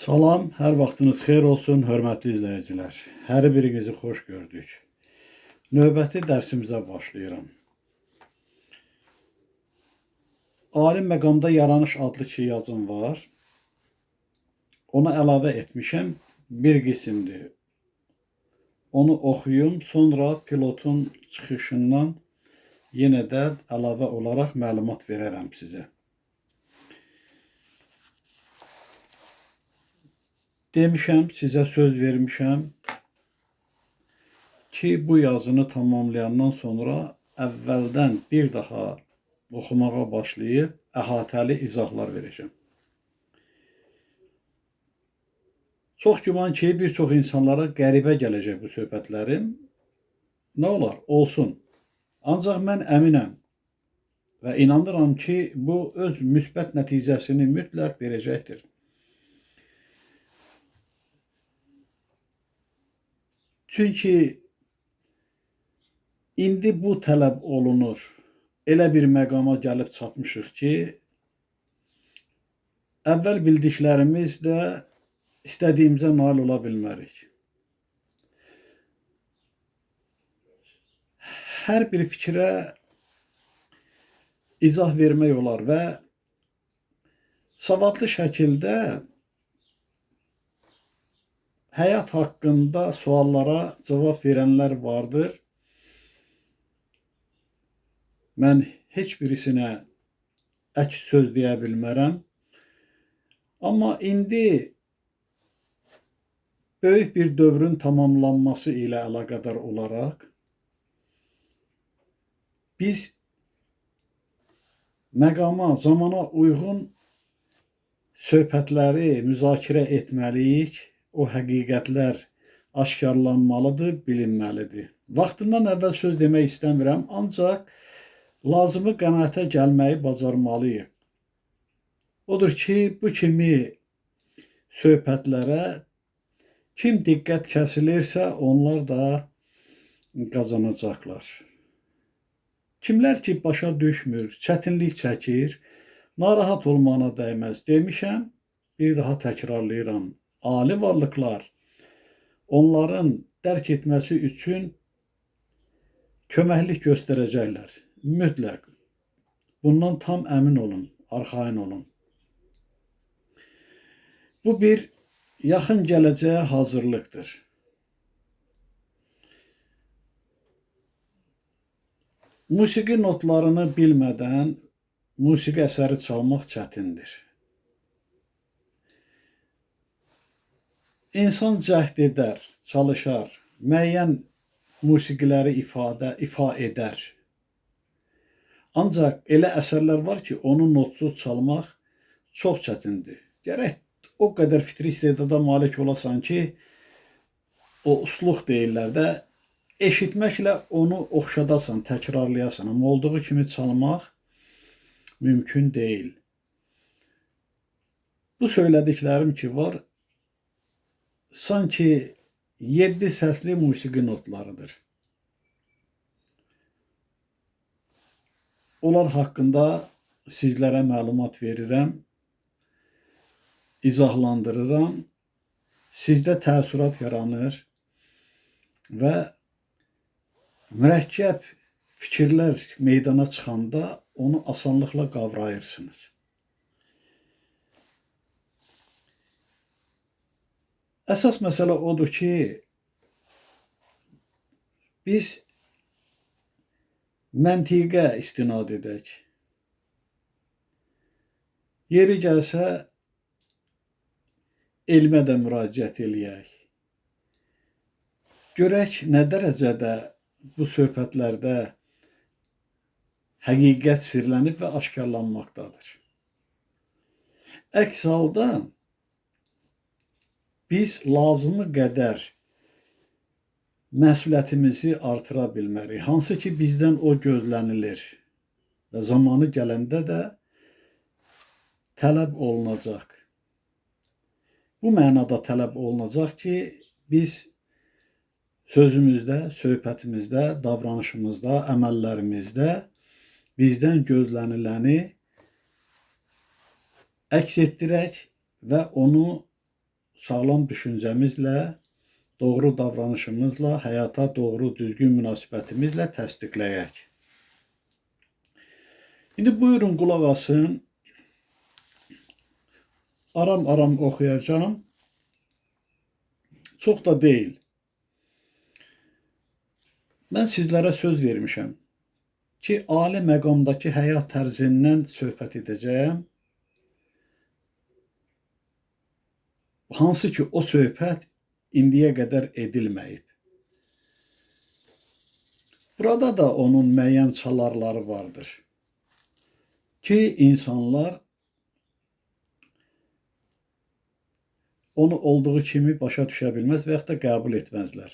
Salam, hər vaxtınız xeyir olsun, hörmətli izləyicilər. Hər birinizi xoş gördük. Növbəti dərsimizə başlayıram. Ali məqamda yaranış adlı ki yazım var. Ona əlavə etmişəm, bir qismdir. Onu oxuyum, sonra pilotun çıxışından yenə də əlavə olaraq məlumat verərəm sizə. Demişəm, sizə söz vermişəm ki, bu yazını tamamlayandan sonra əvvəldən bir daha oxumağa başlayıb əhatəli izahlar verəcəm. Çox güman ki, bir çox insanlara qəribə gələcək bu söhbətlərim. Nə olar? Olsun. Ancaq mən əminəm və inanıram ki, bu öz müsbət nəticəsini mütləq verəcəkdir. Çünki indi bu tələb olunur. Elə bir məqama gəlib çatmışıq ki, əvvəl bildiklərimizlə istədiyimizə nail ola bilmərik. Hər bir fikrə izah vermək olar və savadlı şəkildə həyat haqqında suallara cavab verənlər vardır. Mən heç birisinə əks söz deyə bilmərəm. Amma indi böyük bir dövrün tamamlanması ilə əlaqədar olaraq biz məqama, zamana uyğun söhbətləri müzakirə etməliyik. O həqiqətlər aşkarlanmalıdır, bilinməlidir. Vaxtından əvvəl söz demək istəmirəm, ancaq lazımı qənaətə gəlməyi bacarmalıyıq. Odur ki, bu kimi söhbətlərə kim diqqət kəsilirsə, onlar da qazanacaqlar. Kimlər ki, başa düşmür, çətinlik çəkir, narahat olmağına dəyməz demişəm, bir daha təkrarlayıram. Ali varlıqlar onların dərk etməsi üçün köməklik göstərəcəklər. Mütləq. Bundan tam əmin olun, arxayın olun. Bu bir yaxın gələcəyə hazırlıqdır. Musiqi notlarını bilmədən musiqi əsəri çalmaq çətindir. İnsan cəhd edər, çalışar, müəyyən musiqiləri ifa edər. Ancaq elə əsərlər var ki, onu notsuz çalmaq çox çətindir. Gərək o qədər fitri istedada malik olasan ki, o usluq deyirlər də, eşitməklə onu oxşadasan, təkrarlayasan. Amma olduğu kimi çalmaq mümkün deyil. Bu söylədiklərim ki var, sanki 7 səsli musiqi notlarıdır. Onlar haqqında sizlərə məlumat verirəm, izahlandırıram, sizdə təəssürat yaranır və mürəkkəb fikirlər meydana çıxanda onu asanlıqla qavrayırsınız. Əsas məsələ odur ki, biz məntiqə istinad edək. Yeri gəlsə, elmə də müraciət eləyək. Görək nə dərəcədə bu söhbətlərdə həqiqət sirlənib və aşkarlanmaqdadır. Əks halda biz lazımı qədər məsuliyyətimizi artıra bilmərik. Hansı ki, bizdən o gözlənilir və zamanı gələndə də tələb olunacaq. Bu mənada tələb olunacaq ki, biz sözümüzdə, söhbətimizdə, davranışımızda, əməllərimizdə bizdən gözləniləni əks etdirək və onu sağlam düşüncəmizlə, doğru davranışımızla, həyata doğru düzgün münasibətimizlə təsdiqləyək. İndi buyurun qulaq asın. Aram-aram oxuyacağım. Çox da deyil. Mən sizlərə söz vermişəm ki, ali məqamdakı həyat tərzindən söhbət edəcəyəm. Hansı ki, o söhbət indiyə qədər edilməyib. Burada da onun müəyyən çalarları vardır ki, insanlar onu olduğu kimi başa düşə bilməz və yaxud da qəbul etməzlər.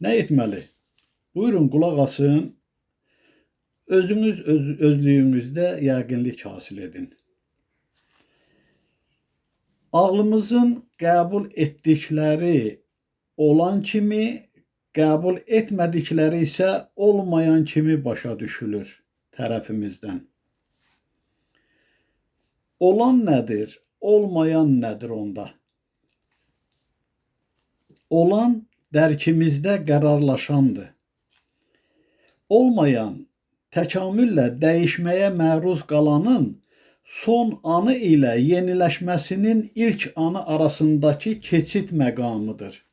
Nə etməli? Buyurun, qulaq asın. Özünüz özlüyünüzdə yəqinlik hasil edin. Ağlımızın qəbul etdikləri olan kimi, qəbul etmədikləri isə olmayan kimi başa düşülür tərəfimizdən. Olan nədir? Olmayan nədir onda? Olan dərkimizdə qərarlaşandır. Olmayan, təkamüllə dəyişməyə məruz qalanın son anı ilə yeniləşməsinin ilk anı arasındakı keçid məqamıdır.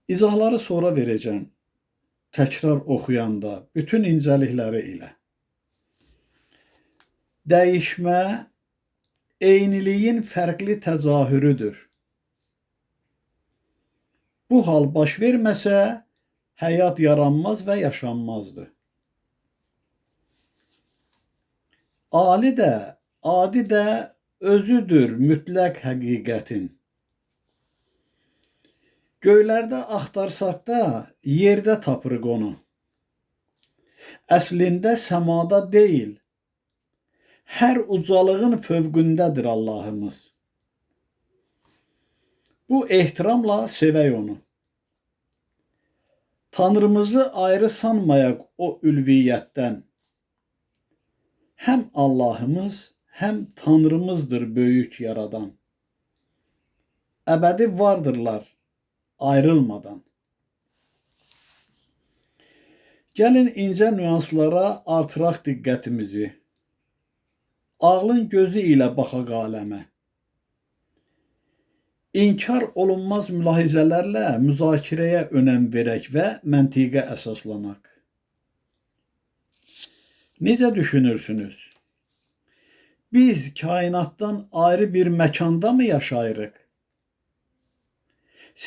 İzahları sonra verəcəm, təkrar oxuyanda, bütün incəlikləri ilə. Dəyişmə eyniliyin fərqli təzahürüdür. Bu hal baş verməsə, həyat yaranmaz və yaşanmazdı. Ali də, adi də özüdür mütləq həqiqətin. Göylərdə axtarsaq da yerdə tapırıq onu. Əslində səmada deyil, hər ucalığın fövqündədir Allahımız. Bu ehtiramla sevək onu. Tanrımızı ayrı sanmayaq o ülviyyətdən. Həm Allahımız, həm Tanrımızdır böyük yaradan. Əbədi vardırlar ayrılmadan. Gəlin incə nüanslara artıraq diqqətimizi. Ağlın gözü ilə baxaq aləmə. İnkar olunmaz mülahizələrlə müzakirəyə önəm verək və məntiqə əsaslanaq. Necə düşünürsünüz? Biz kainatdan ayrı bir məkanda mı yaşayırıq?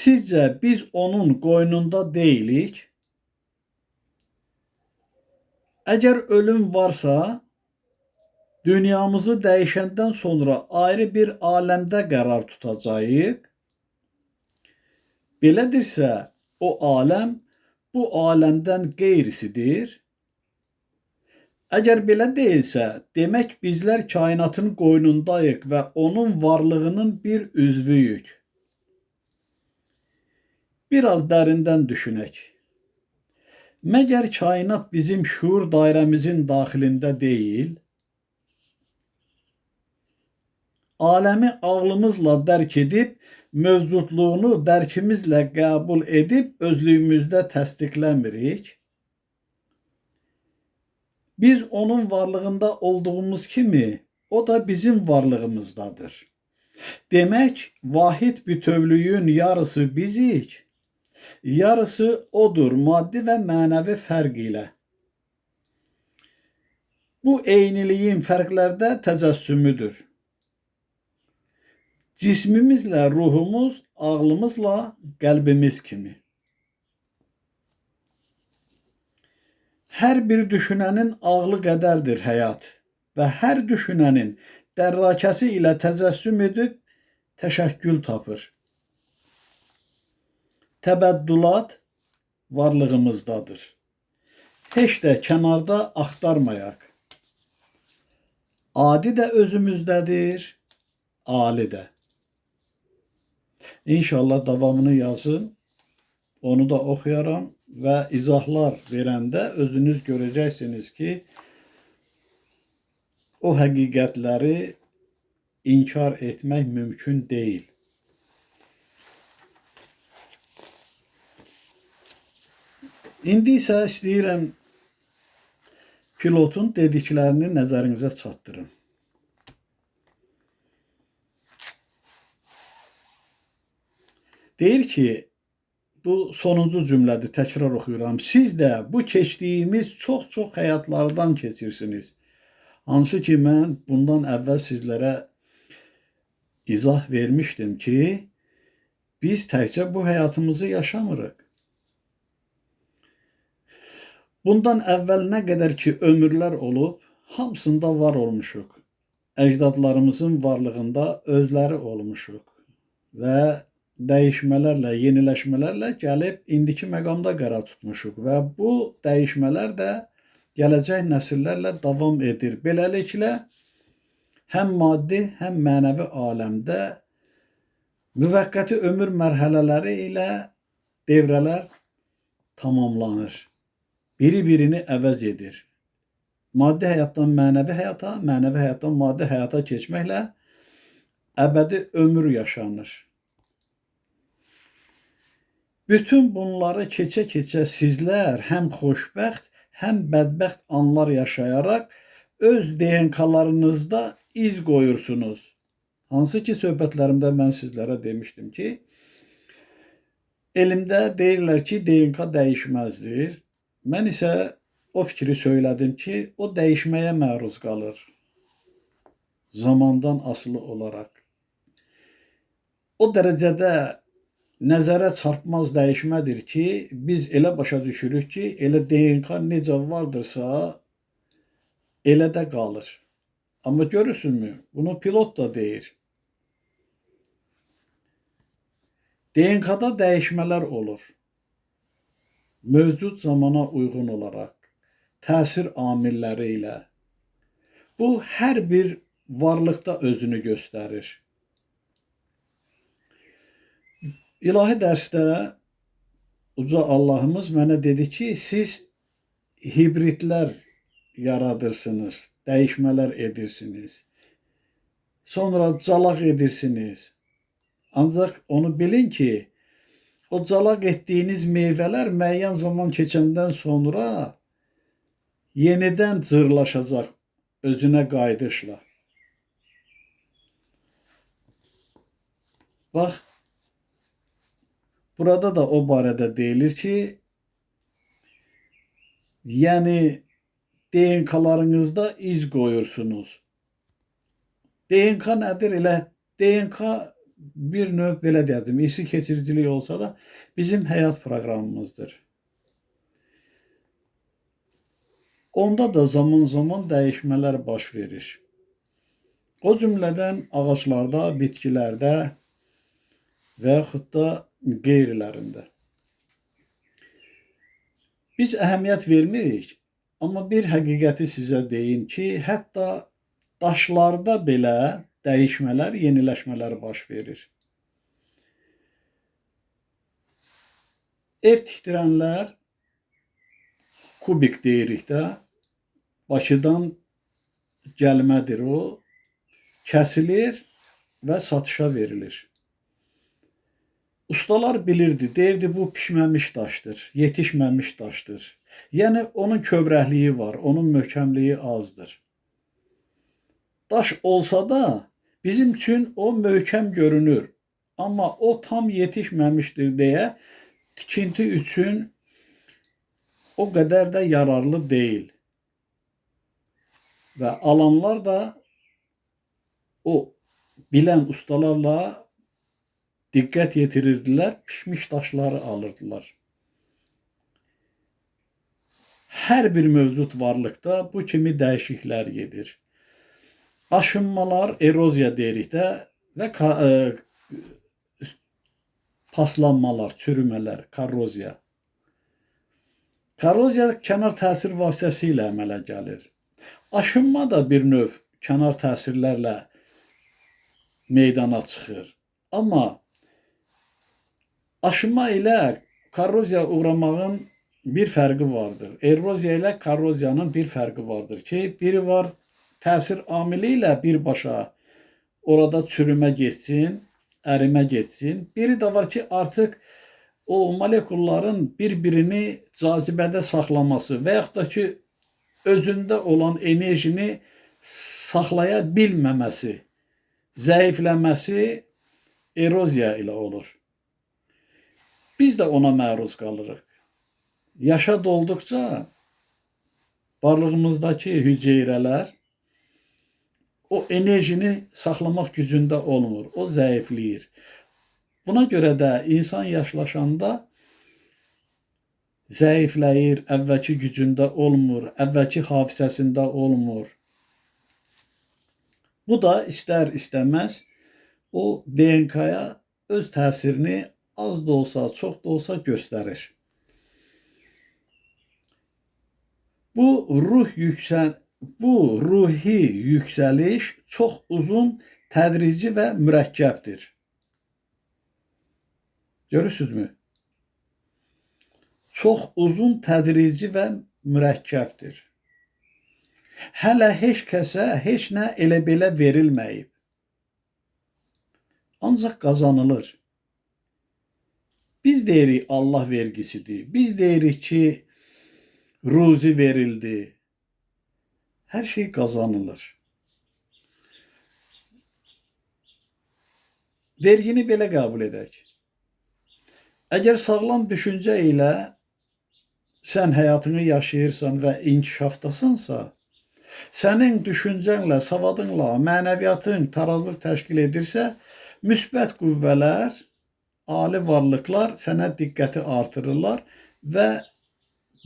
Sizcə biz onun qoynunda deyilik? Əgər ölüm varsa, dünyamızı dəyişəndən sonra ayrı bir aləmdə qərar tutacağıq. Belədirsə, o aləm bu aləmdən qeyrisidir. Əgər belə deyilsə, demək bizlər kainatın qoynundayıq və onun varlığının bir üzvüyük. Biraz dərindən düşünək. Məgər kainat bizim şuur dairəmizin daxilində deyil? Aləmi ağlımızla dərk edib, mövcudluğunu dərkimizlə qəbul edib, özlüyümüzdə təsdiqləmirik. Biz onun varlığında olduğumuz kimi, o da bizim varlığımızdadır. Demək, vahid bütövlüyün yarısı bizik, yarısı odur maddi və mənəvi fərq ilə. Bu eyniliyin fərqlərdə təcəssümüdür. Cismimizlə ruhumuz, ağlımızla qəlbimiz kimi. Hər bir düşünənin ağlı qədərdir həyat və hər düşünənin dərrakəsi ilə təcəssüm edib təşəkkül tapır. Təbəddülat varlığımızdadır. Heç də kənarda axtarmayaq. Adi də özümüzdədir, ali də. İnşallah davamını yazın, onu da oxuyaram və izahlar verəndə özünüz görəcəksiniz ki, o həqiqətləri inkar etmək mümkün deyil. İndi isə istəyirəm pilotun dediklərini nəzərinizə çatdırım. Deyir ki, bu sonuncu cümlədir, təkrar oxuyuram. Siz də bu keçdiyimiz çox-çox həyatlardan keçirsiniz. Hansı ki, mən bundan əvvəl sizlərə izah vermişdim ki, biz təkcə bu həyatımızı yaşamırıq. Bundan əvvəl nə qədər ki ömürlər olub, hamısında var olmuşuq. Əcdadlarımızın varlığında özləri olmuşuq və dəyişmələrlə, yeniləşmələrlə gəlib indiki məqamda qərar tutmuşuq və bu dəyişmələr də gələcək nəsillərlə davam edir. Beləliklə, həm maddi, həm mənəvi aləmdə müvəqqəti ömür mərhələləri ilə devrələr tamamlanır. Biri-birini əvəz edir. Maddi həyatdan mənəvi həyata, mənəvi həyatdan maddi həyata keçməklə əbədi ömür yaşanır. Bütün bunları keçə-keçə sizlər həm xoşbəxt, həm bədbəxt anlar yaşayaraq öz DNK-larınızda iz qoyursunuz. Hansı ki, söhbətlərimdə mən sizlərə demişdim ki, elmdə deyirlər ki, DNK dəyişməzdir. Mən isə o fikri söylədim ki, o dəyişməyə məruz qalır. Zamandan asılı olaraq. O dərəcədə nəzərə çarpmaz dəyişmədir ki, biz elə başa düşürük ki, elə DNK necə vardırsa, elə də qalır. Amma görürsünüzmü? Bunu pilot da deyir. DNK-da dəyişmələr olur. Mövcud zamana uyğun olaraq, təsir amilləri ilə. Bu, hər bir varlıqda özünü göstərir. İlahi dərsdə Uca Allahımız mənə dedi ki, siz hibridlər yaradırsınız, dəyişmələr edirsiniz. Sonra calaq edirsiniz. Ancaq onu bilin ki, o calaq etdiyiniz meyvələr müəyyən zaman keçəndən sonra yenidən cırlaşacaq özünə qayıdışla. Bax, burada da o barədə deyilir ki, yəni DNK-larınızda iz qoyursunuz. DNK nədir? Elə DNK bir növ belə deyərdim, irsi keçiricilik olsa da bizim həyat proqramımızdır. Onda da zaman-zaman dəyişmələr baş verir. O cümlədən ağaclarda, bitkilərdə və yaxud da qeyrilərində. Biz əhəmiyyət vermirik, amma bir həqiqəti sizə deyim ki, hətta daşlarda belə dəyişmələr, yeniləşmələr baş verir. Ev tikdirənlər, kubik deyirik də, Bakıdan gəlmədir o, kəsilir və satışa verilir. Ustalar bilirdi, deyirdi bu pişməmiş daşdır, yetişməmiş daşdır. Yəni onun kövrəkliyi var, onun möhkəmliyi azdır. Daş olsa da bizim üçün o möhkəm görünür. Amma o tam yetişməmişdir deyə tikinti üçün o qədər də yararlı deyil. Və alanlar da o bilən ustalarla diqqət yetirirdilər, pişmiş daşları alırdılar. Hər bir mövcud varlıqda bu kimi dəyişikliklər gedir. Aşınmalar, eroziya deyirik də və paslanmalar, çürümələr, korroziya. Korroziya kənar təsir vasitəsilə əmələ gəlir. Aşınma da bir növ kənar təsirlərlə meydana çıxır. Amma aşınma ilə korroziya uğramağın bir fərqi vardır. Eroziya ilə korroziyanın bir fərqi vardır ki, biri var təsir amili ilə birbaşa orada çürümə getsin, ərimə getsin. Biri də var ki, artıq o molekulların bir-birini cazibədə saxlaması və yaxud da ki, özündə olan enerjini saxlaya bilməməsi, zəifləməsi eroziya ilə olur. Biz də ona məruz qalırıq. Yaşa dolduqca varlığımızdakı hüceyrələr o enerjini saxlamaq gücündə olmur, o zəifləyir. Buna görə də insan yaşlaşanda zəifləyir, əvvəlki gücündə olmur, əvvəlki hafizəsində olmur. Bu da istər-istəməz o DNK-ya öz təsirini az da olsa, çox da olsa göstərir. Bu ruhi yüksəliş çox uzun, tədrici və mürəkkəbdir. Görürsünüzmü? Çox uzun, tədrici və mürəkkəbdir. Hələ heç kəsə heç nə elə belə verilməyib. Ancaq qazanılır. Biz deyirik Allah vergisidir. Biz deyirik ki, ruzi verildi. Hər şey qazanılır. Vergini belə qəbul edək. Əgər sağlam düşüncə ilə sən həyatını yaşayırsan və inkişafdasansa, sənin düşüncənlə, savadınla, mənəviyyatın tarazlıq təşkil edirsə, müsbət qüvvələr, ali varlıqlar sənə diqqəti artırırlar və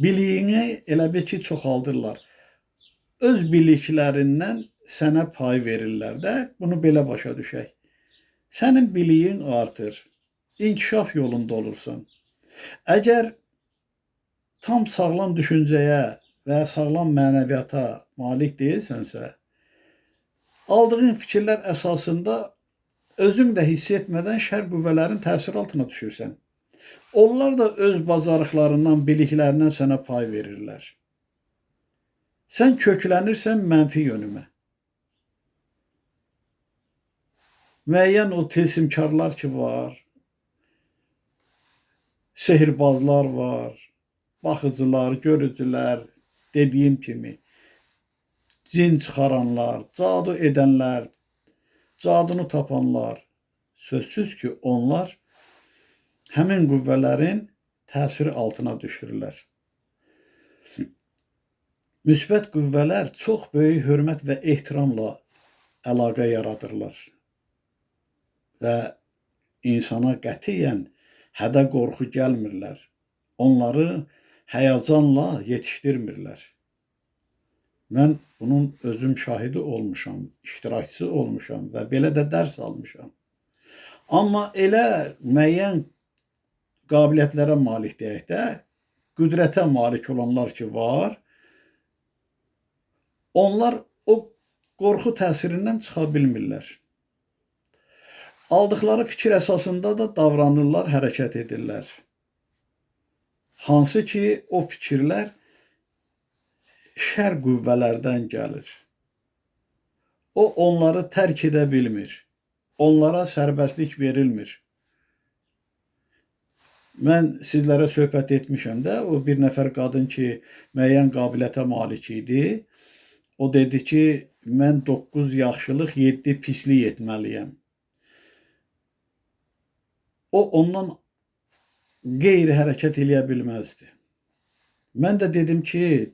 biliyini elə bil ki, çoxaldırlar. Öz biliklərindən sənə pay verirlər də, bunu belə başa düşək. Sənin biliyin artır, inkişaf yolunda olursan. Əgər tam sağlam düşüncəyə və sağlam mənəviyyata malik deyilsənsə, aldığın fikirlər əsasında özün də hiss etmədən şər qüvvələrin təsiri altına düşürsən. Onlar da öz bacarıqlarından, biliklərindən sənə pay verirlər. Sən köklənirsən mənfi yönümə. Müəyyən o tilsimkarlar ki var, sehirbazlar var, baxıcılar, görücülər, dediyim kimi, cin çıxaranlar, cadu edənlər, cadunu tapanlar, sözsüz ki, onlar həmin qüvvələrin təsiri altına düşürlər. Müsbət qüvvələr çox böyük hörmət və ehtiramla əlaqə yaradırlar və insana qətiyyən hədə qorxu gəlmirlər. Onları həyəcanla yetişdirmirlər. Mən bunun özüm şahidi olmuşam, iştirakçısı olmuşam və belə də dərs almışam. Amma elə müəyyən qabiliyyətlərə malik deyək də, qüdrətə malik olanlar ki var, onlar o qorxu təsirindən çıxa bilmirlər. Aldıqları fikir əsasında da davranırlar, hərəkət edirlər. Hansı ki, o fikirlər şər qüvvələrdən gəlir. O, onları tərk edə bilmir. Onlara sərbəstlik verilmir. Mən sizlərə söhbət etmişəm də, o bir nəfər qadın ki, müəyyən qabiliyyətə malik idi. O dedi ki, mən 9 yaxşılıq, 7 pislik etməliyəm. O, ondan qeyri-hərəkət eləyə bilməzdi. Mən də dedim ki,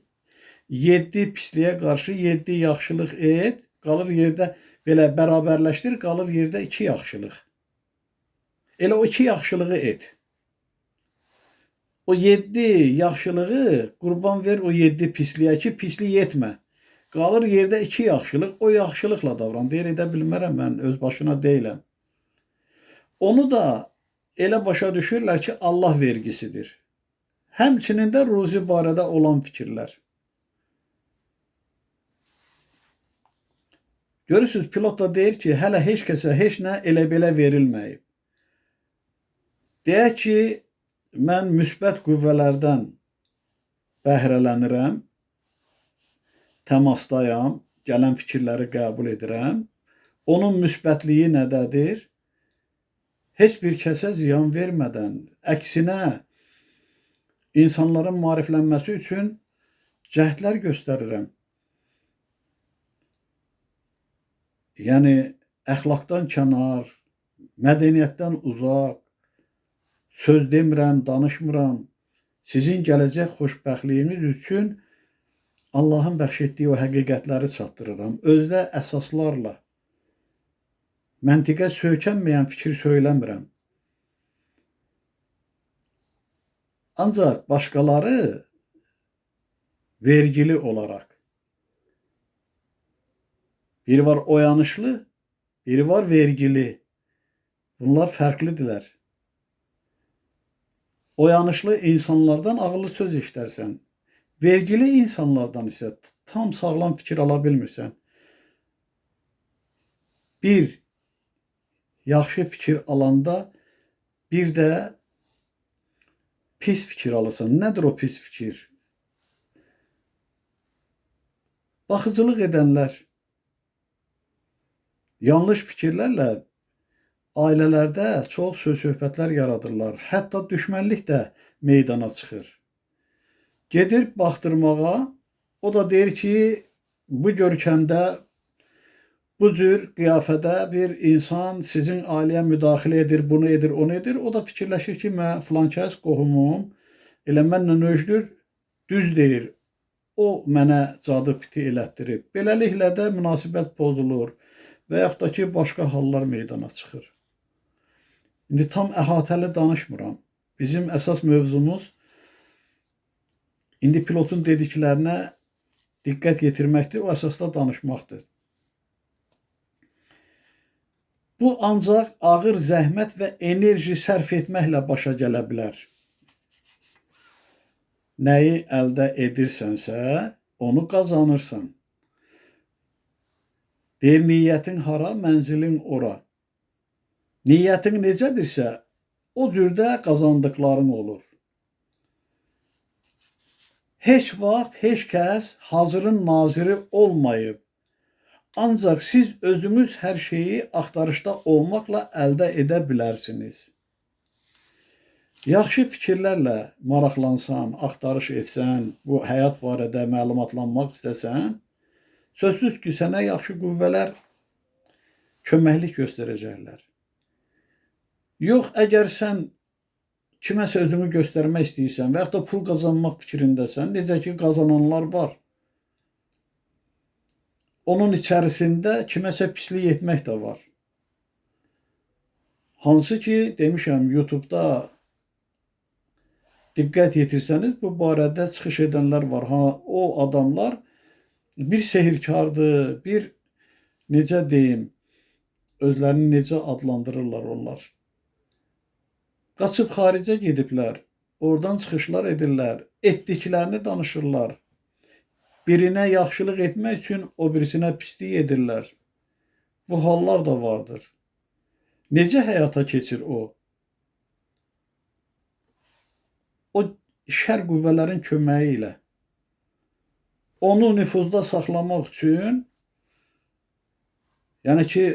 7 pisliyə qarşı 7 yaxşılıq et, qalır yerdə belə bərabərləşdir, qalır yerdə 2 yaxşılıq. Elə o 2 yaxşılığı et. O 7 yaxşılığı qurban ver o 7 pisliyə ki, pislik etmə. Qalır yerdə 2 yaxşılıq, o yaxşılıqla davran. Deyir, edə bilmərəm, mən öz başına deyiləm. Onu da elə başa düşürlər ki, Allah vergisidir. Həmçinin də ruzi barədə olan fikirlər. Görürsünüz, pilot da deyir ki, hələ heç kəsə heç nə elə belə verilməyib. Deyək ki, mən müsbət qüvvələrdən bəhrələnirəm, təmasdayam, gələn fikirləri qəbul edirəm. Onun müsbətliyi nədədir? Heç bir kəsə ziyan vermədən, əksinə insanların maariflənməsi üçün cəhdlər göstərirəm. Yəni əxlaqdan kənar, mədəniyyətdən uzaq, söz demirəm, danışmıram. Sizin gələcək xoşbəxtliyiniz üçün Allahın bəxş etdiyi o həqiqətləri çatdırıram. Özdə əsaslarla, məntiqə söykənməyən fikir söyləmirəm. Ancaq başqaları vergili olaraq, biri var oyanışlı, biri var vergili. Bunlar fərqlidirlər. Oyanışlı insanlardan ağıllı söz eşidərsən. Vergili insanlardan isə tam sağlam fikir ala bilmirsən. Bir yaxşı fikir alanda bir də pis fikir alırsan. Nədir o pis fikir? Baxıcılıq edənlər yanlış fikirlərlə ailələrdə çox söz-söhbətlər yaradırlar. Hətta düşmənlik də meydana çıxır. Gedir baxdırmağa, o da deyir ki, bu görkəmdə, bu cür qiyafədə bir insan sizin ailəyə müdaxilə edir, bunu edir, onu edir. O da fikirləşir ki, mən filan kəs qohumum, elə mənlə öjdür, düz deyir. O mənə cadı piti elətdirib. Beləliklə də münasibət pozulur və yaxud da ki, başqa hallar meydana çıxır. İndi tam əhatəli danışmıram. Bizim əsas mövzumuz indi pilotun dediklərinə diqqət yetirməkdir, o əsasda danışmaqdır. Bu ancaq ağır zəhmət və enerji sərf etməklə başa gələ bilər. Nəyi əldə edirsənsə, onu qazanırsan. Deyir, niyyətin hara, mənzilin ora. Niyyətin necədirsə, o cürdə qazandıqların olur. Heç vaxt heç kəs hazırın naziri olmayıb. Ancaq siz özünüz hər şeyi axtarışda olmaqla əldə edə bilərsiniz. Yaxşı fikirlərlə maraqlansan, axtarış etsən, bu həyat barədə məlumatlanmaq istəsən, sözsüz ki, sənə yaxşı qüvvələr köməklik göstərəcəklər. Yox, əgər sən kiməsə özünü göstərmək istəyirsən və yaxud da pul qazanmaq fikrindəsən, necə ki, qazananlar var. Onun içərisində kiməsə pislik etmək də var. Hansı ki, demişəm, YouTube-da diqqət yetirsəniz, bu barədə çıxış edənlər var. O adamlar bir sehirkardır, bir necə deyim, özlərini necə adlandırırlar onlar. Qaçıb xaricə gediblər, oradan çıxışlar edirlər, etdiklərini danışırlar. Birinə yaxşılıq etmək üçün o birisinə pislik edirlər. Bu hallar da vardır. Necə həyata keçir o? O şər qüvvələrin köməyi ilə. Onu nüfuzda saxlamaq üçün, yəni ki,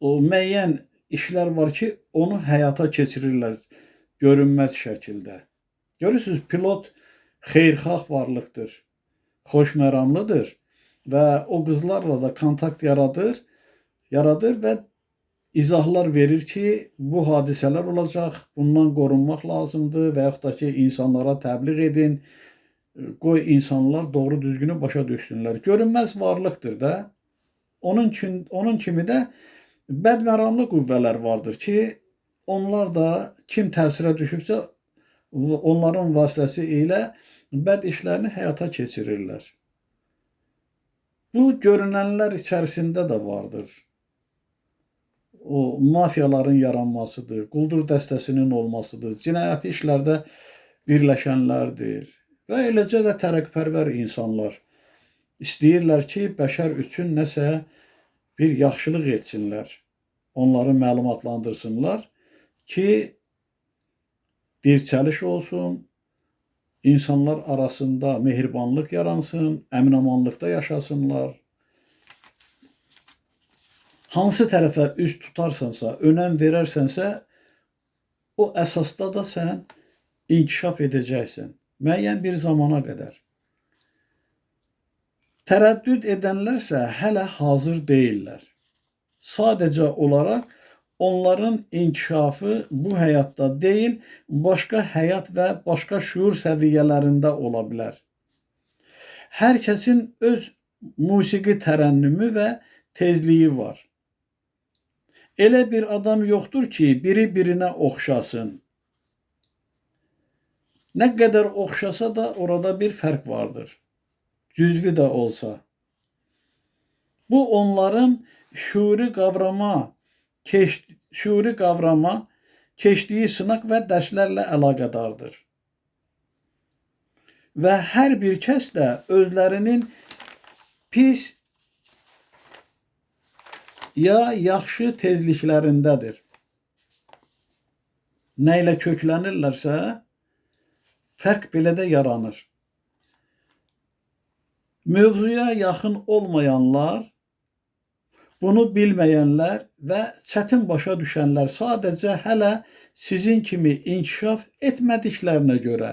o müəyyən işlər var ki, onu həyata keçirirlər görünməz şəkildə. Görürsünüz, pilot xeyirxah varlıqdır, xoşməramlıdır və o qızlarla da kontakt yaradır və izahlar verir ki, bu hadisələr olacaq, bundan qorunmaq lazımdır və yaxud da ki, insanlara təbliğ edin, qoy insanlar doğru düzgünü başa düşsünlər. Görünməz varlıqdır da. Onun kimi də bədməramlı qüvvələr vardır ki, onlar da kim təsirə düşübsə, onların vasitəsi ilə bəd işlərini həyata keçirirlər. Bu, görünənlər içərisində də vardır. O, mafiyaların yaranmasıdır, quldur dəstəsinin olmasıdır, cinayəti işlərdə birləşənlərdir və eləcə də tərəqqipərvər insanlar istəyirlər ki, bəşər üçün nəsə bir yaxşılıq etsinlər, onları məlumatlandırsınlar ki, dirçəliş olsun, insanlar arasında mehribanlıq yaransın, əmin-amanlıqda yaşasınlar. hansı tərəfə üz tutarsansa, önəm verərsənsə, o əsasda da sən inkişaf edəcəksən müəyyən bir zamana qədər. Tərəddüd edənlərsə hələ hazır deyillər. Sadəcə olaraq onların inkişafı bu həyatda deyil, başqa həyat və başqa şuur səviyyələrində ola bilər. Hər kəsin öz musiqi tərənnümü və tezliyi var. Elə bir adam yoxdur ki, biri birinə oxşasın. Nə qədər oxşasa da orada bir fərq vardır. Cüzvi də olsa. Bu onların şuuri qavrama keçdiyi sınaq və dərslərlə əlaqədardır. Və hər bir kəs də özlərinin pis ya yaxşı tezliklərindədir. Nə ilə köklənirlərsə, fərq belə də yaranır. Mövzuya yaxın olmayanlar, bunu bilməyənlər və çətin başa düşənlər sadəcə hələ sizin kimi inkişaf etmədiklərinə görə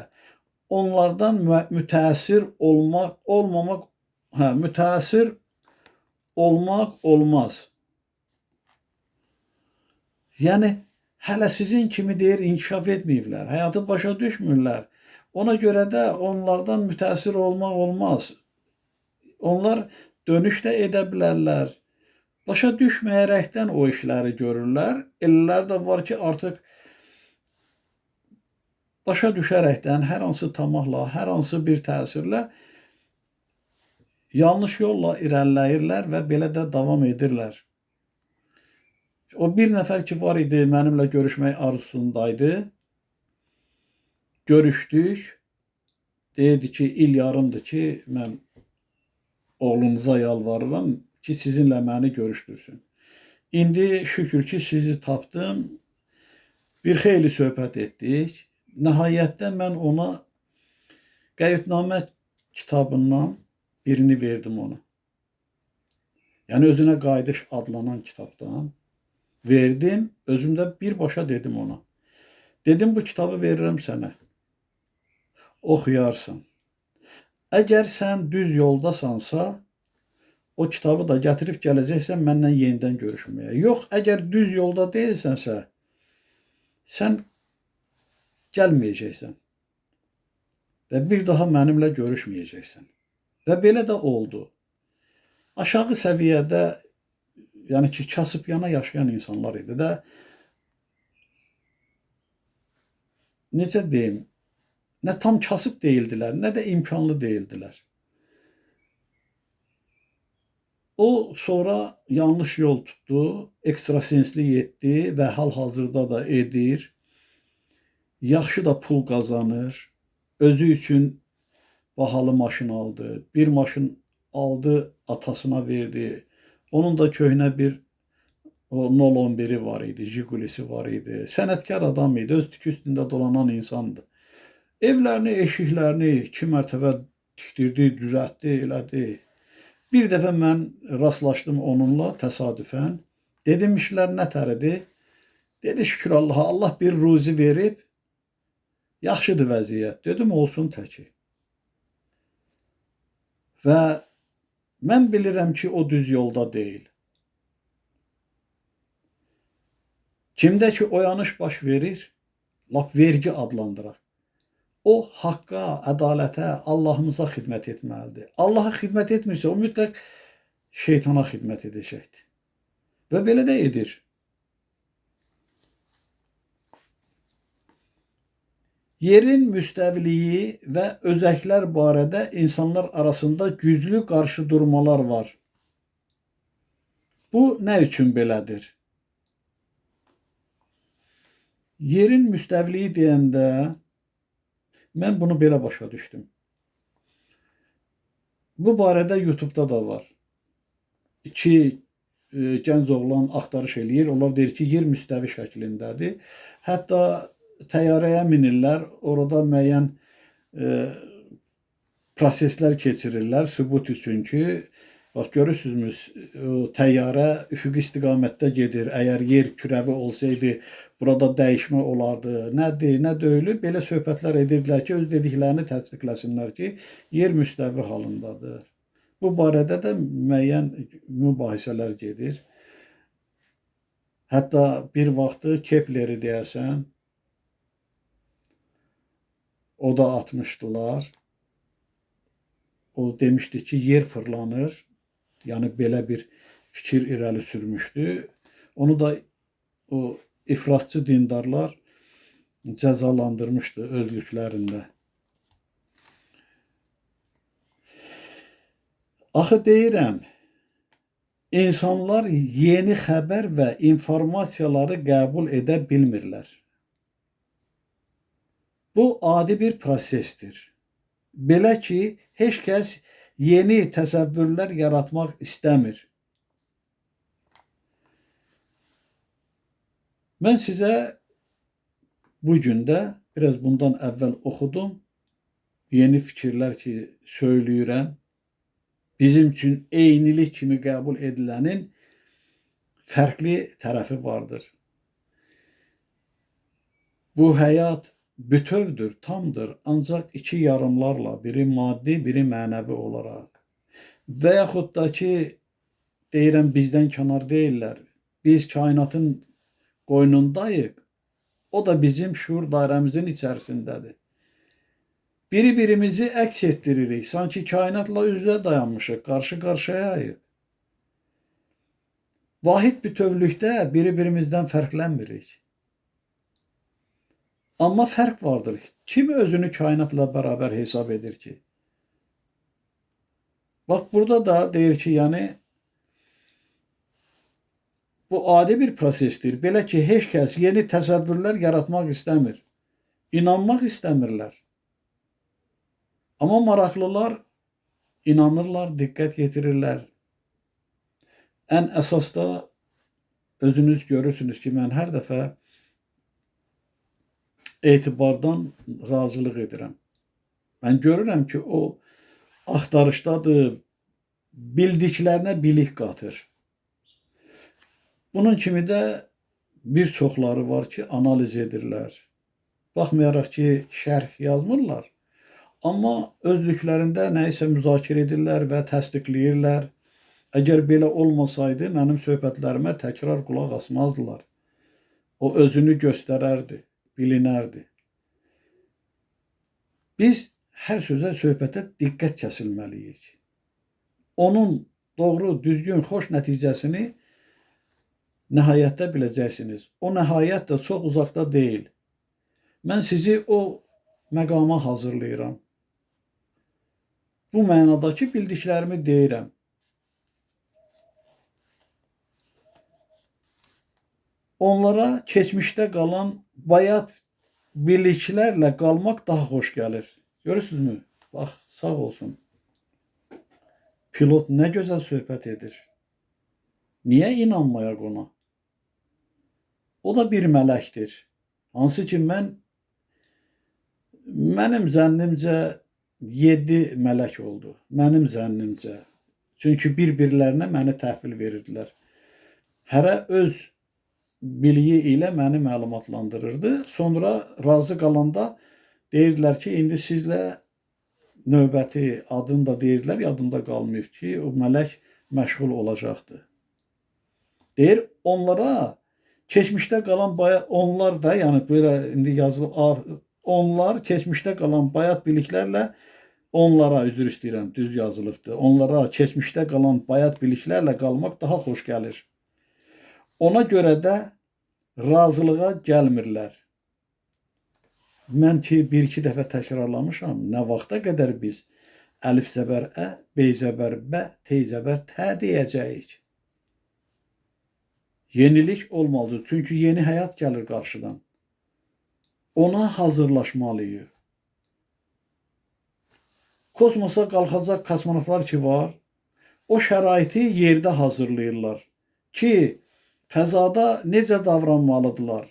onlardan mütəəssir olmaq olmaz. Yəni, hələ sizin kimi deyir, inkişaf etməyiblər, həyatı başa düşmürlər. Ona görə də onlardan mütəəssir olmaq olmaz. Onlar dönüş də edə bilərlər. Başa düşməyərəkdən o işləri görürlər. Elələr də var ki, artıq başa düşərəkdən hər hansı tamahla, hər hansı bir təsirlə yanlış yolla irəliləyirlər və belə də davam edirlər. O bir nəfər ki var idi, mənimlə görüşmək arzusundaydı. Görüşdük. Deyirdi ki, il yarımdır ki, mən oğlunuza yalvarıram ki, sizinlə məni görüşdürsün. İndi şükür ki, sizi tapdım. Bir xeyli söhbət etdik. Nəhayətdə mən ona Qəyüdnamə kitabından birini verdim ona. Yəni, özünə qayıdış adlanan kitabdan verdim. Özümdə birbaşa dedim ona. Dedim, bu kitabı verirəm sənə. Oxuyarsan. Əgər sən düz yoldasansa, o kitabı da gətirib gələcəksən məndən yenidən görüşməyə. Yox, əgər düz yolda deyilsənsə, sən gəlməyəcəksən və bir daha mənimlə görüşməyəcəksən. Və belə də oldu. Aşağı səviyyədə, yəni ki, kasıbyana yaşayan insanlar idi də, necə deyim, nə tam kasıb deyildilər, nə də imkanlı deyildilər. O sonra yanlış yol tutdu, ekstrasenslik etdi və hal-hazırda da edir. Yaxşı da pul qazanır. Özü üçün bahalı maşın aldı. Bir maşın aldı, atasına verdi. Onun da köhnə bir 011'i var idi, Jigulisi var idi. Sənətkar adam idi, öz tükü üstündə dolanan insandı. Evlərini, eşiklərini 2 mərtəbə tikdirdi, düzəltdi, elədi. Bir dəfə mən rastlaşdım onunla təsadüfən. Dedim, işlər nətəridir? Dedi, şükür Allaha, Allah bir ruzi verib, yaxşıdır vəziyyət. Dedim, olsun təki. Və mən bilirəm ki, o düz yolda deyil. Kimdə ki, oyanış baş verir, lap vergi adlandıraq. O, haqqa, ədalətə, Allahımıza xidmət etməlidir. Allaha xidmət etmirsə, o mütləq şeytana xidmət edəcəkdir. Və belə də edir. Yerin müstəviliyi və özəklər barədə insanlar arasında güclü qarşıdurmalar var. Bu nə üçün belədir? Yerin müstəviliyi deyəndə mən bunu belə başa düşdüm. Bu barədə YouTube-da da var. 2 gənc oğlan axtarış eləyir. Onlar deyir ki, yer müstəvi şəklindədir. Hətta təyyarəyə minirlər, orada müəyyən proseslər keçirirlər, sübut üçün ki, Bax görürsünüzmü, təyyarə üfüq istiqamətdə gedir. Əgər yer kürəvi olsaydı burada dəyişmə olardı. Nədir, nə deyil? Belə söhbətlər edirdilər ki, öz dediklərini təsdiqləsinlər ki, yer müstəvi halındadır. Bu barədə də müəyyən mübahisələr gedir. Hətta bir vaxtı Kepleri deyəsən, o da atmışdılar. O demişdi ki, yer fırlanır. Yəni belə bir fikir irəli sürmüşdü. Onu da o ifratçı dindarlar cəzalandırmışdı özlüklərində. Axı deyirəm, insanlar yeni xəbər və informasiyaları qəbul edə bilmirlər. Bu adi bir prosesdir. Belə ki, heç kəs yeni təsəvvürlər yaratmaq istəmir. Mən sizə bu gün də biraz bundan əvvəl oxudum. Yeni fikirlər ki, söyləyirəm. Bizim üçün eynilik kimi qəbul edilənin fərqli tərəfi vardır. Bu həyat bütövdür, tamdır, ancaq iki yarımlarla, biri maddi, biri mənəvi olaraq. Və yaxud da ki, deyirəm, bizdən kənar deyirlər, biz kainatın qoynundayıq, o da bizim şuur dairəmizin içərisindədir. Biri-birimizi əks etdiririk, sanki kainatla üz-üzə dayanmışıq, qarşı-qarşıyayıq. Vahid bütövlükdə biri-birimizdən fərqlənmirik. Amma fərq vardır. Kim özünü kainatla bərabər hesab edir ki? Bax, burada da deyir ki, yəni, bu adi bir prosesdir. Belə ki, heç kəs yeni təsəvvürlər yaratmaq istəmir. İnanmaq istəmirlər. Amma maraqlılar inanırlar, diqqət yetirirlər. Ən əsasda özünüz görürsünüz ki, mən hər dəfə etibardan razılıq edirəm. Mən görürəm ki, o axtarışdadır, bildiklərinə bilik qatır. Bunun kimi də bir çoxları var ki, analiz edirlər. Baxmayaraq ki, şərh yazmırlar. Amma özlüklərində nəyisə müzakirə edirlər və təsdiqləyirlər. Əgər belə olmasaydı, mənim söhbətlərimə təkrar qulaq asmazdılar. O özünü göstərərdi, bilinərdi. Biz hər sözə, söhbətə diqqət kəsilməliyik. Onun doğru, düzgün, xoş nəticəsini nəhayətdə biləcəksiniz. O nəhayət də çox uzaqda deyil. Mən sizi o məqama hazırlayıram. Bu mənadakı bildiklərimi deyirəm. Onlara keçmişdə qalan bayat biliklərlə qalmaq daha xoş gəlir. Görürsünüzmü? Bax, sağ olsun. Pilot nə gözəl söhbət edir. Niyə inanmayaq ona? O da bir mələkdir. Hansı ki, mənim zənnimcə 7 mələk oldu. Mənim zənnimcə. Çünki bir-birlərinə məni təhvil verirdilər. Hərə öz biliyi ilə məni məlumatlandırırdı. Sonra razı qalanda deyirdilər ki, indi sizlə növbəti adını da deyirdilər, yadımda qalmayıb ki, o mələk məşğul olacaqdı. Deyir, onlara keçmişdə qalan onlar da, yəni belə indi yazılıb, onlar keçmişdə qalan bayat biliklərlə onlara, üzr istəyirəm, düz yazılıbdır. Onlara keçmişdə qalan bayat biliklərlə qalmaq daha xoş gəlir. Ona görə də razılığa gəlmirlər. Mən ki, bir-iki dəfə təkrarlamışam. Nə vaxta qədər biz əlif zəbər ə, bey zəbər bə, tey zəbər tə deyəcəyik. Yenilik olmalıdır. Çünki yeni həyat gəlir qarşıdan. Ona hazırlaşmalıyıq. Kosmosa qalxacaq kosmonavtlar ki var, o şəraiti yerdə hazırlayırlar ki, fəzada necə davranmalıdırlar,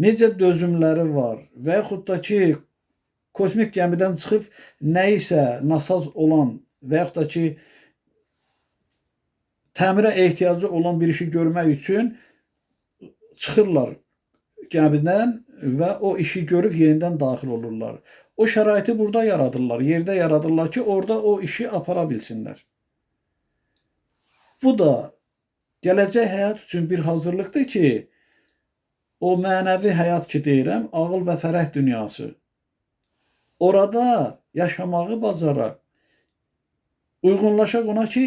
necə dözümləri var və yaxud da ki, kosmik gəmidən çıxıb nə isə nasaz olan və yaxud da ki, təmirə ehtiyacı olan bir işi görmək üçün çıxırlar gəmidən və o işi görüb yenidən daxil olurlar. O şəraiti burada yaradırlar, yerdə yaradırlar ki, orada o işi apara bilsinlər. Bu da gələcək həyat üçün bir hazırlıqdır ki, o mənəvi həyat ki deyirəm, ağıl və fərəh dünyası. Orada yaşamağı bacaraq, uyğunlaşaq ona ki,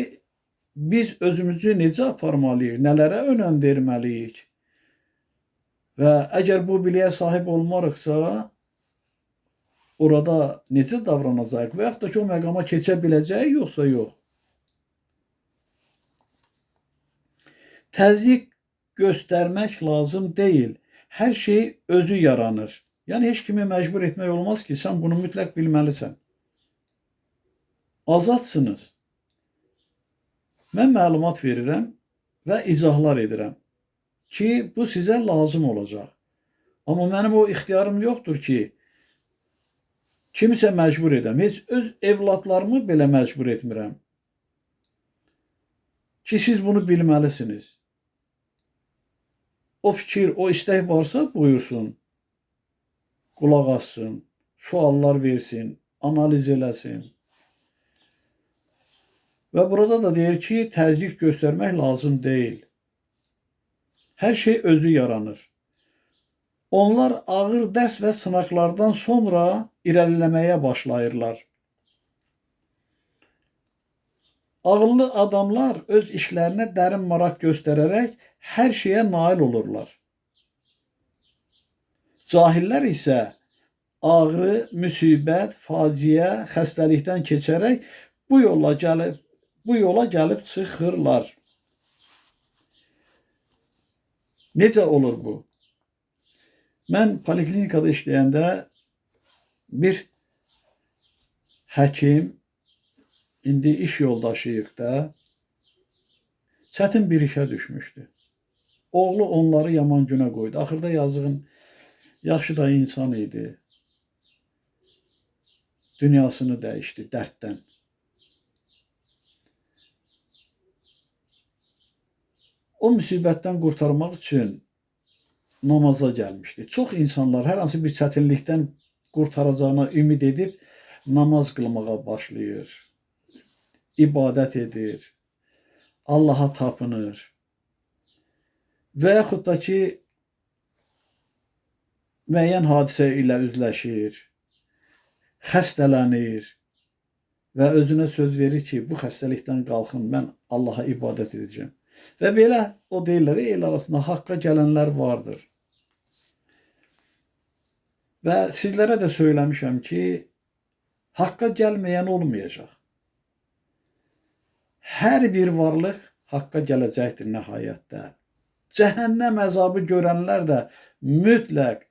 biz özümüzü necə aparmalıyıq, nələrə önəm verməliyik və əgər bu biliyə sahib olmarıqsa, orada necə davranacaq və yaxud da ki, o məqama keçə biləcək, yoxsa yox. Təzyiq göstərmək lazım deyil. Hər şey özü yaranır. Yəni, heç kimi məcbur etmək olmaz ki, sən bunu mütləq bilməlisən. Azadsınız. Mən məlumat verirəm və izahlar edirəm ki, bu sizə lazım olacaq. Amma mənim o ixtiyarım yoxdur ki, kimisə məcbur edəm. Heç öz evladlarımı belə məcbur etmirəm ki, siz bunu bilməlisiniz. O fikir, o istək varsa buyursun, qulaq assın, suallar versin, analiz eləsin. Və burada da deyir ki, təzyiq göstərmək lazım deyil. Hər şey özü yaranır. Onlar ağır dərs və sınaqlardan sonra irəliləməyə başlayırlar. Ağıllı adamlar öz işlərinə dərin maraq göstərərək hər şeyə nail olurlar. Cahillər isə ağrı, müsibət, faciə, xəstəlikdən keçərək bu yola gəlib çıxırlar. Necə olur bu? Mən poliklinikada işləyəndə bir həkim, indi iş yoldaşıyıq da, çətin bir işə düşmüşdü. Oğlu onları yaman günə qoydu. Axırda yazığın yaxşı da insan idi. Dünyasını dəyişdi dərddən. O müsibətdən qurtarmaq üçün namaza gəlmişdi. Çox insanlar hər hansı bir çətinlikdən qurtaracağına ümid edib namaz qılmağa başlayır, ibadət edir, Allaha tapınır və yaxud da ki, müəyyən hadisə ilə üzləşir, xəstələnir və özünə söz verir ki, bu xəstəlikdən qalxın, mən Allaha ibadət edəcəm. Və belə o deyirlər, el arasında haqqa gələnlər vardır. Və sizlərə də söyləmişəm ki, haqqa gəlməyən olmayacaq. Hər bir varlıq haqqa gələcəkdir nəhayətdə. Cəhənnəm əzabı görənlər də mütləq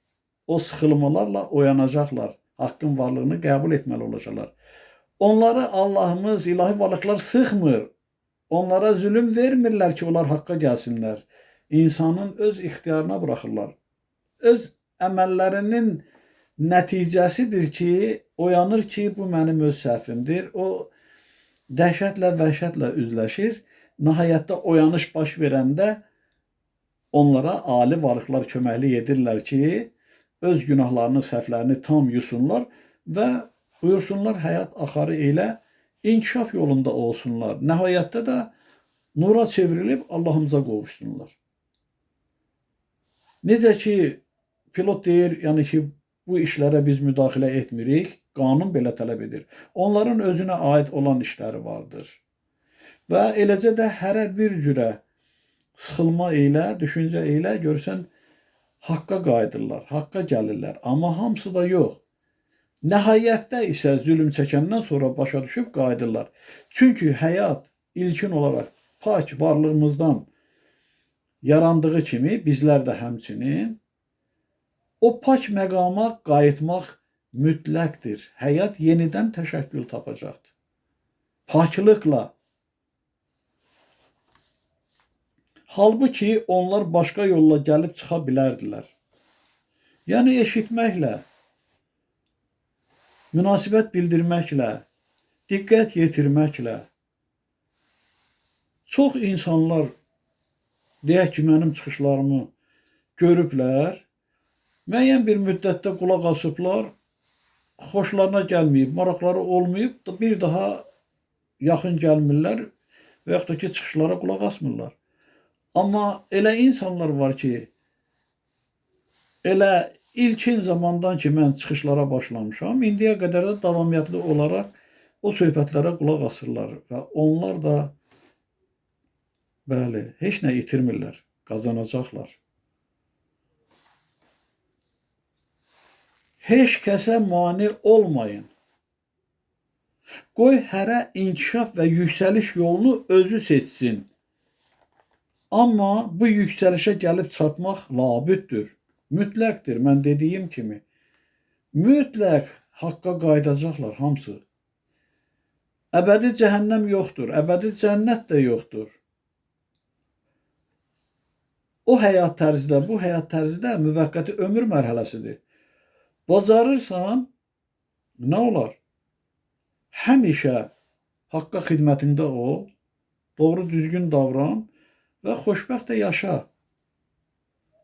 o sıxılmalarla oyanacaqlar. Haqqın varlığını qəbul etməli olacaqlar. Onları Allahımız, ilahi varlıqlar sıxmır. Onlara zülüm vermirlər ki, onlar haqqa gəlsinlər. İnsanın öz ixtiyarına buraxırlar. Öz əməllərinin nəticəsidir ki, oyanır ki, bu mənim öz səhvimdir. O dəhşətlə, vəhşətlə üzləşir. Nəhayətdə oyanış baş verəndə onlara ali varlıqlar köməklik edirlər ki, öz günahlarını, səhvlərini tam yusunlar və buyursunlar həyat axarı ilə inkişaf yolunda olsunlar. Nəhayətdə də nura çevrilib Allahımıza qovuşsunlar. Necə ki, pilot deyir, yəni ki, bu işlərə biz müdaxilə etmirik, qanun belə tələb edir. Onların özünə aid olan işləri vardır. Və eləcə də hərə bir cürə sıxılma ilə, düşüncə ilə görsən, haqqa qayıdırlar, haqqa gəlirlər. Amma hamısı da yox. Nəhayətdə isə zülüm çəkəndən sonra başa düşüb qayıdırlar. Çünki həyat ilkin olaraq pak varlığımızdan yarandığı kimi bizlər də həmçinin o pak məqama qayıtmaq mütləqdir. Həyat yenidən təşəkkül tapacaqdır. Paklıqla. Halbuki onlar başqa yolla gəlib çıxa bilərdilər. Yəni eşitməklə, münasibət bildirməklə, diqqət yetirməklə Çox insanlar deyək ki, mənim çıxışlarımı görüblər, müəyyən bir müddətdə qulaq asıblar, xoşlarına gəlməyib, maraqları olmayıb, bir daha yaxın gəlmirlər və yaxud da ki, çıxışlara qulaq asmırlar. Amma elə insanlar var ki, elə ilkin zamandan ki, mən çıxışlara başlamışam, indiyə qədər də davamiyyətli olaraq o söhbətlərə qulaq asırlar və onlar da bəli, heç nə itirmirlər, qazanacaqlar. Heç kəsə mane olmayın. Qoy hərə inkişaf və yüksəliş yolunu özü seçsin. Amma bu yüksəlişə gəlib çatmaq labüddür, mütləqdir. Mən dediyim kimi, mütləq haqqa qayıdacaqlar hamısı. Əbədi cəhənnəm yoxdur, əbədi cənnət də yoxdur. O həyat tərzi də, bu həyat tərzi də müvəqqəti ömür mərhələsidir. Bacarırsan, nə olar? Həmişə haqqa xidmətində ol, doğru düzgün davran və xoşbəxt də yaşa.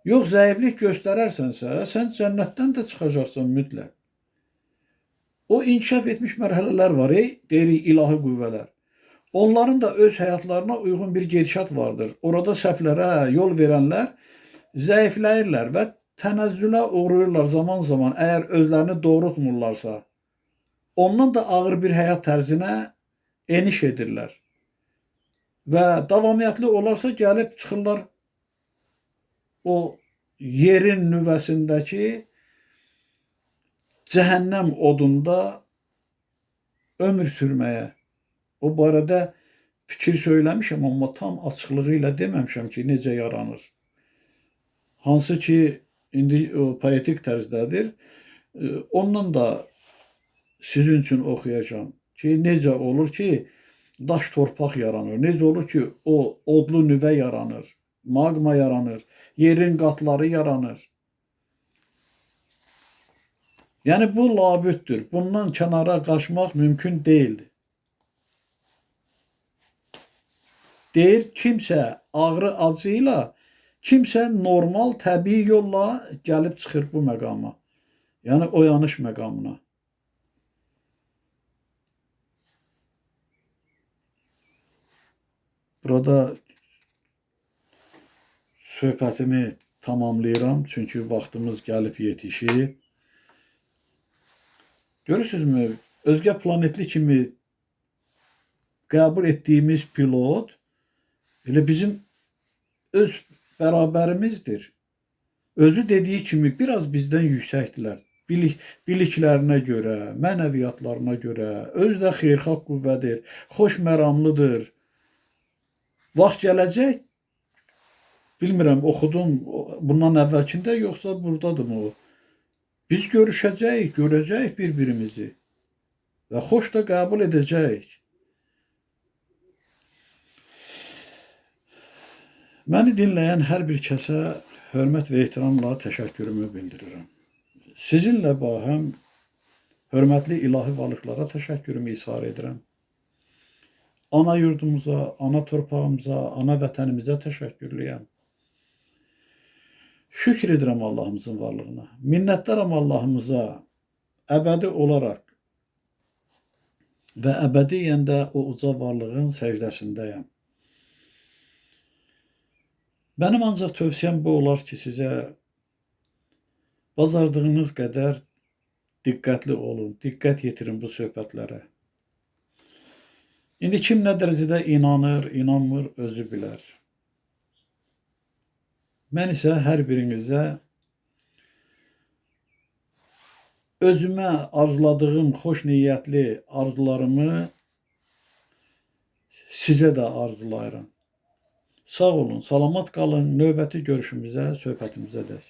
Yox, zəiflik göstərərsənsə, sən cənnətdən də çıxacaqsan mütləq. O inkişaf etmiş mərhələlər var, deyirik ilahi qüvvələr. Onların da öz həyatlarına uyğun bir gedişat vardır. Orada səhvlərə yol verənlər zəifləyirlər və tənəzzülə uğrayırlar zaman zaman, əgər özlərini doğrultmurlarsa. Ondan da ağır bir həyat tərzinə eniş edirlər. Və davamiyyətli olarsa gəlib çıxırlar o yerin nüvəsindəki cəhənnəm odunda ömür sürməyə. O barədə fikir söyləmişəm, amma tam açıqlığı ilə deməmişəm ki, necə yaranır. Hansı ki, indi o poetik tərzdədir. Ondan da sizin üçün oxuyacağım ki, necə olur ki, daş torpaq yaranır, necə olur ki, o odlu nüvə yaranır, magma yaranır, yerin qatları yaranır. Yəni, bu labüddür. Bundan kənara qaçmaq mümkün deyildir. Deyir, kimsə ağrı acı ilə, kimsə normal, təbii yolla gəlib çıxır bu məqama. Yəni, oyanış məqamına. Burada söhbətimi tamamlayıram, çünki vaxtımız gəlib yetişib. Görürsünüzmü, özgə planetli kimi qəbul etdiyimiz pilot elə bizim öz bərabərimizdir. Özü dediyi kimi biraz bizdən yüksəkdilər. Biliklərinə görə, mənəviyyatlarına görə, özü də xeyirxah qüvvədir, xoş məramlıdır. Vaxt gələcək, bilmirəm, oxudum bundan əvvəlkində, yoxsa buradadır mı o? Biz görüşəcəyik, görəcəyik bir-birimizi və xoş da qəbul edəcəyik. Məni dinləyən hər bir kəsə hörmət və ehtiramla təşəkkürümü bildirirəm. Sizinlə bahəm hörmətli ilahi varlıqlara təşəkkürümü izhar edirəm. Ana yurdumuza, ana torpağımıza, ana vətənimizə təşəkkürlüyəm. Şükür edirəm Allahımızın varlığına. Minnətdaram Allahımıza əbədi olaraq və əbədiyyən də o uca varlığın səcdəsindəyəm. Mənim ancaq tövsiyəm bu olar ki, sizə bacardığınız qədər diqqətli olun, diqqət yetirin bu söhbətlərə. İndi kim nə dərəcədə inanır, inanmır, özü bilər. Mən isə hər birinizə özümə arzuladığım xoş niyyətli arzularımı sizə də arzulayıram. Sağ olun, salamat qalın. Növbəti görüşümüzə, söhbətimizə dək.